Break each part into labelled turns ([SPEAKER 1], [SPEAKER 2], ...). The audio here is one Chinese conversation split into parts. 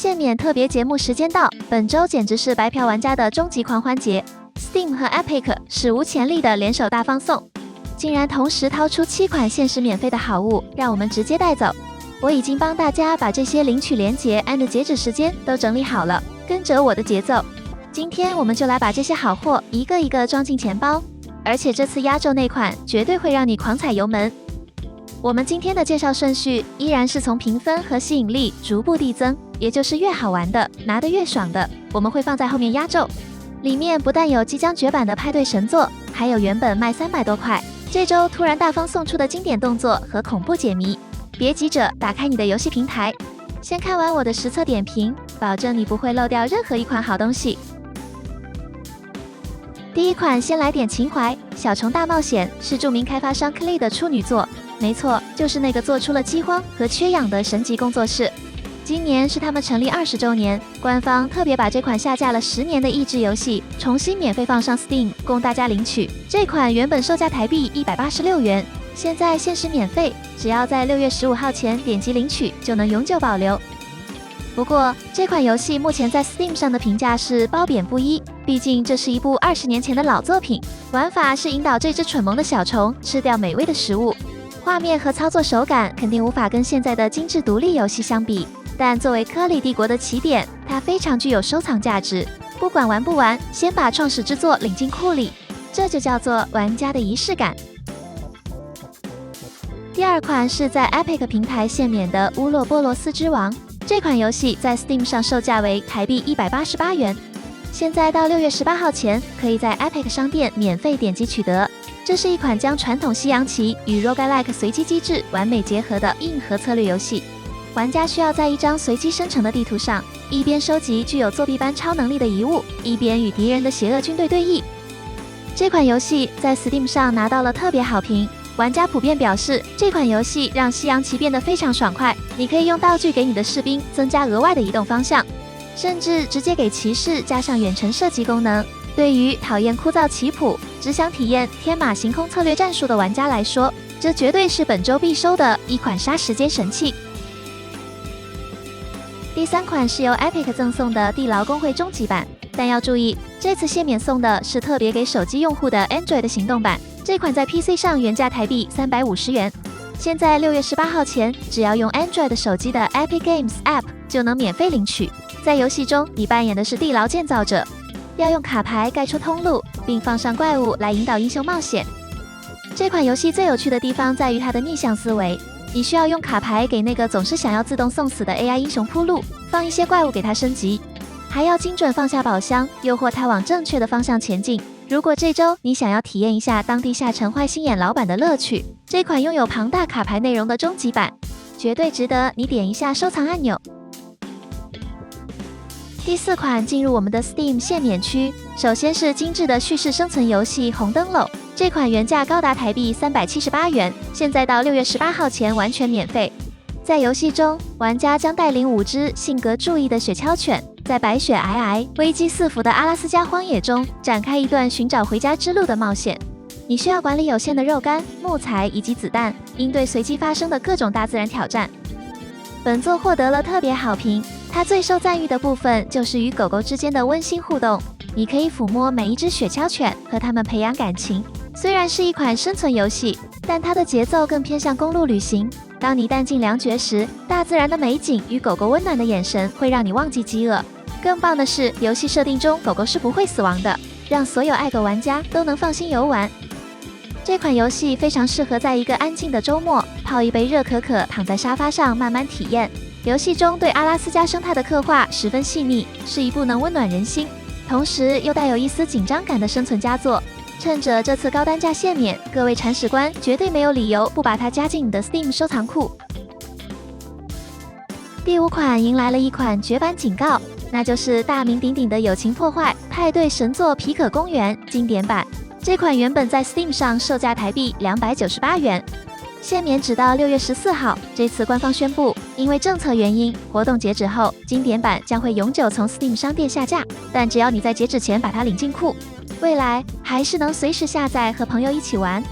[SPEAKER 1] 限免特別節目時間到，本周簡直是白嫖玩家的終極狂歡節。Steam 和 Epic 史無前例的聯手大放送，竟然同時掏出7款限時免費的好物，讓我們直接帶走。我已經幫大家把這些領取連結和截止時間都整理好了，跟着我的節奏。今天我們就來把這些好貨一個一個裝進錢包，而且這次壓軸那款絕對會讓你狂踩油門。我們今天的介紹順序依然是從評分和吸引力逐步遞增，也就是越好玩的拿得越爽的，我們會放在後面壓軸。裡面不但有即將絕版的派對神作，還有原本賣300多塊，這周突然大方送出的經典動作和恐怖解謎。別急着打開你的遊戲平台，先看完我的實測點評，保證你不會漏掉任何一款好東西。第一款先來點情懷，小蟲大冒險是著名開發商 Klei 的處女作，沒錯，就是那個做出了饑荒和缺氧的神級工作室。今年是他們成立20周年，官方特別把這款下架了10年的益智遊戲重新免費放上 Steam 供大家領取。這款原本售價台幣186元，現在限時免費，只要在6月15號前點擊領取就能永久保留。不過這款遊戲目前在 Steam 上的評價是褒貶不一，畢竟這是一部20年前的老作品，玩法是引導這隻蠢萌的小蟲吃掉美味的食物，畫面和操作手感肯定無法跟現在的精致獨立遊戲相比，但作為顆粒帝國的起點，它非常具有收藏價值。不管玩不玩，先把創始之作領進庫裡，這就叫做玩家的儀式感。第二款是在 Epic 平台限免的《烏洛波羅斯之王》，這款遊戲在 Steam 上售價為台幣188元，現在到6月18號前可以在 Epic 商店免費點擊取得。這是一款將傳統西洋棋與 Roguelike 隨機機制完美結合的硬核策略遊戲。玩家需要在一張隨機生成的地圖上，一邊收集具有作弊般超能力的遺物，一邊與敵人的邪惡軍隊對弈。這款遊戲在 Steam 上拿到了特別好評，玩家普遍表示，這款遊戲讓西洋棋變得非常爽快，你可以用道具給你的士兵增加額外的移動方向，甚至直接給騎士加上遠程射擊功能。對於討厭枯燥棋譜，只想體驗天馬行空策略戰術的玩家來說，這絕對是本周必收的一款殺時間神器。第三款是由 Epic 贈送的《地牢公會》終極版，但要注意，這次限免送的是特別給手機用戶的 Android 行動版。這款在 PC 上原價台幣350元，現在6月18號前，只要用 Android 手機的 Epic Games App 就能免費領取。在遊戲中，你扮演的是地牢建造者，要用卡牌蓋出通路，並放上怪物來引導英雄冒險。這款遊戲最有趣的地方在於它的逆向思維。你需要用卡牌給那個總是想要自動送死的 AI 英雄鋪路，放一些怪物給他升級，還要精準放下寶箱，誘惑他往正確的方向前進。如果這周你想要體驗一下當地下城壞心眼老板的樂趣，這款擁有龐大卡牌內容的終極版，絕對值得你點一下收藏按鈕。第4款進入我們的 Steam 限免區，首先是精致的敘事生存遊戲《紅燈籠》。這款原價高達台幣378元，現在到6月18號前完全免費。在遊戲中，玩家將帶領5隻性格注意的雪橇犬，在白雪皚皚、危機四伏的阿拉斯加荒野中展開一段尋找回家之路的冒險。你需要管理有限的肉乾、木材以及子彈，應對隨機發生的各種大自然挑戰。本作獲得了特別好評，它最受讚譽的部分就是與狗狗之間的溫馨互動。你可以撫摸每一隻雪橇犬，和它們培養感情。雖然是一款生存遊戲，但它的節奏更偏向公路旅行。當你彈盡糧絕時，大自然的美景與狗狗溫暖的眼神會讓你忘記飢餓。更棒的是，遊戲設定中狗狗是不會死亡的，讓所有愛狗玩家都能放心遊玩。這款遊戲非常適合在一個安靜的週末，泡一杯熱可可，躺在沙發上慢慢體驗。遊戲中對阿拉斯加生態的刻畫十分細膩，是一部能溫暖人心，同時又帶有一絲緊張感的生存佳作。趁着這次高單價限免，各位鏟屎官絕對沒有理由不把它加進你的 Steam 收藏庫。第5款迎來了一款絕版警告，那就是大名鼎鼎的友情破壞派對神作皮可公園經典版。這款原本在 Steam 上售價台幣298元，限免只到6月14號。這次官方宣布，因為政策原因，活動截止後，經典版將會永久從 Steam 商店下架。但只要你在截止前把它領進庫，未來還是能隨時下載和朋友一起玩。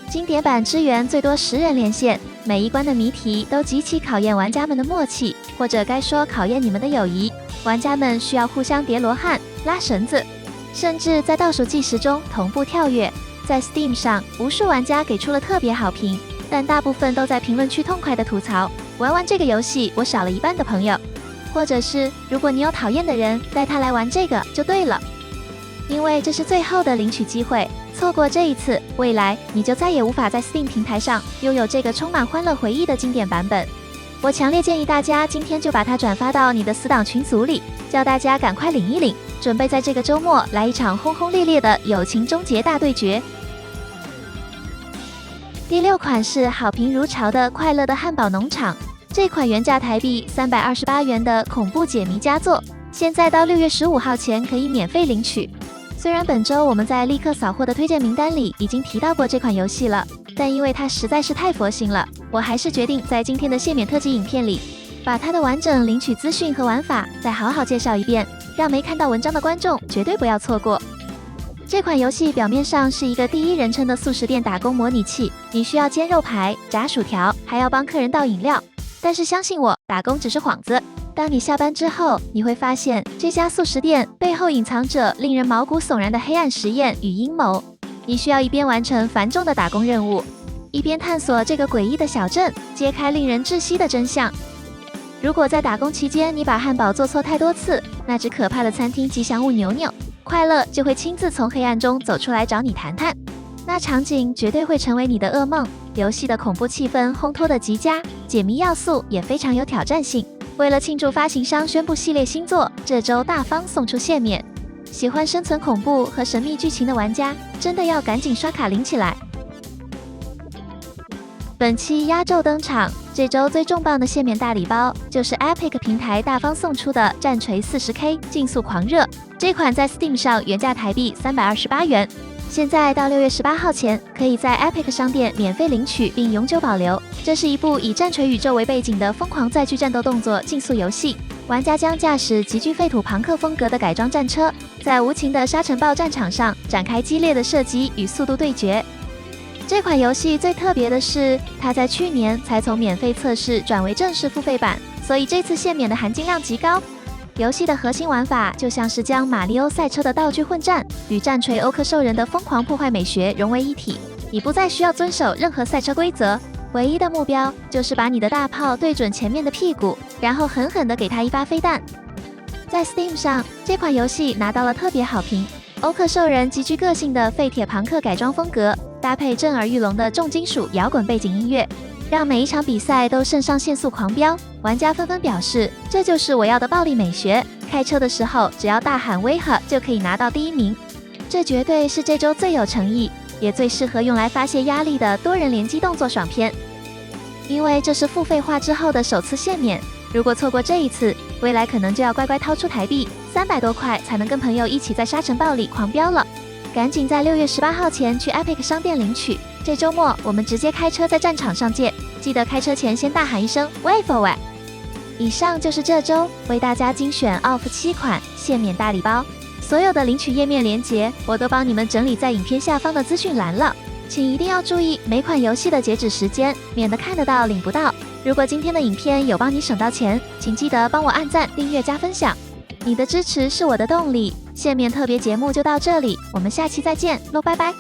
[SPEAKER 1] 經典版支援最多10人連線，每一關的謎題都極其考驗玩家們的默契，或者該說考驗你們的友誼。玩家們需要互相疊羅漢、拉繩子，甚至在倒數計時中同步跳躍。在 Steam 上，無數玩家給出了特別好評，但大部分都在評論區痛快地吐槽：玩完這個遊戲，我少了一半的朋友。或者是，如果你有討厭的人，帶他來玩這個就對了，因為這是最後的領取機會。錯過這一次，未來你就再也無法在 Steam 平台上擁有這個充滿歡樂回憶的經典版本。我強烈建議大家今天就把它轉發到你的死黨群組裡，叫大家趕快領一領，準備在這個週末來一場轟轟烈烈的友情終結大對決。第6款是好評如潮的《快樂的漢堡農場》，這款原價台幣328元的恐怖解謎佳作，現在到6月15號前可以免費領取。雖然本週我們在立刻掃貨的推薦名單裡已經提到過這款遊戲了，但因為它實在是太佛心了，我還是決定在今天的謝免特輯影片裡，把它的完整領取資訊和玩法再好好介紹一遍，讓沒看到文章的觀眾絕對不要錯過。這款遊戲表面上是一個第一人稱的速食店打工模擬器，你需要煎肉排、炸薯條，還要幫客人倒飲料。但是相信我，打工只是幌子。當你下班之後，你會發現這家速食店背後隱藏着令人毛骨悚然的黑暗實驗與陰謀。你需要一邊完成繁重的打工任務，一邊探索這個詭異的小鎮，揭開令人窒息的真相。如果在打工期間你把漢堡做錯太多次，那只可怕的餐廳吉祥物牛牛，快樂就會親自從黑暗中走出來找你談談。那場景絕對會成為你的噩夢。遊戲的恐怖氣氛烘托得極佳，解謎要素也非常有挑戰性。為了慶祝發行商宣布系列新作，這週大方送出謝免。喜歡生存恐怖和神秘劇情的玩家，真的要趕緊刷卡領起來。本期壓軸登場，這週最重磅的謝免大禮包，就是 Epic 平台大方送出的戰錘 40K 競速狂熱。這款在 Steam 上原價台幣328元。現在到6月18號前，可以在 Epic 商店免費領取並永久保留。這是一部以戰錘宇宙為背景的瘋狂載具戰鬥動作競速遊戲，玩家將駕駛極具廢土朋克風格的改裝戰車，在無情的沙塵暴戰場上展開激烈的射擊與速度對決。這款遊戲最特別的是，它在去年才從免費測試轉為正式付費版，所以這次謝免的含金量極高。遊戲的核心玩法就像是將馬里歐賽車的道具混戰與戰錘歐克獸人的瘋狂破壞美學融為一體，你不再需要遵守任何賽車規則，唯一的目標就是把你的大炮對準前面的屁股，然後狠狠地給他一發飛彈。在 Steam 上，這款遊戲拿到了特別好評。歐克獸人極具個性的廢鐵朋克改裝風格，搭配震耳欲聾的重金屬搖滾背景音樂，讓每一場比賽都腎上腺素狂飆。玩家紛紛表示，這就是我要的暴力美學。開車的時候，只要大喊威嚇就可以拿到第一名。這絕對是這週最有誠意，也最適合用來發洩壓力的多人聯機動作爽片。因為這是付費化之後的首次謝免，如果錯過這一次，未來可能就要乖乖掏出台幣300多塊才能跟朋友一起在沙塵暴裡狂飆了。趕緊在6月18號前去 Epic 商店領取。這週末我們直接開車在戰場上見，記得開車前先大喊一聲 Wait for it。以上就是這週為大家精選 OFF 7款謝免大禮包，所有的領取頁面連結我都幫你們整理在影片下方的資訊欄了，請一定要注意每款遊戲的截止時間，免得看得到領不到。如果今天的影片有幫你省到錢，請記得幫我按讚、訂閱、加分享，你的支持是我的動力。謝免特別節目就到這裡，我們下期再見嘍，拜拜。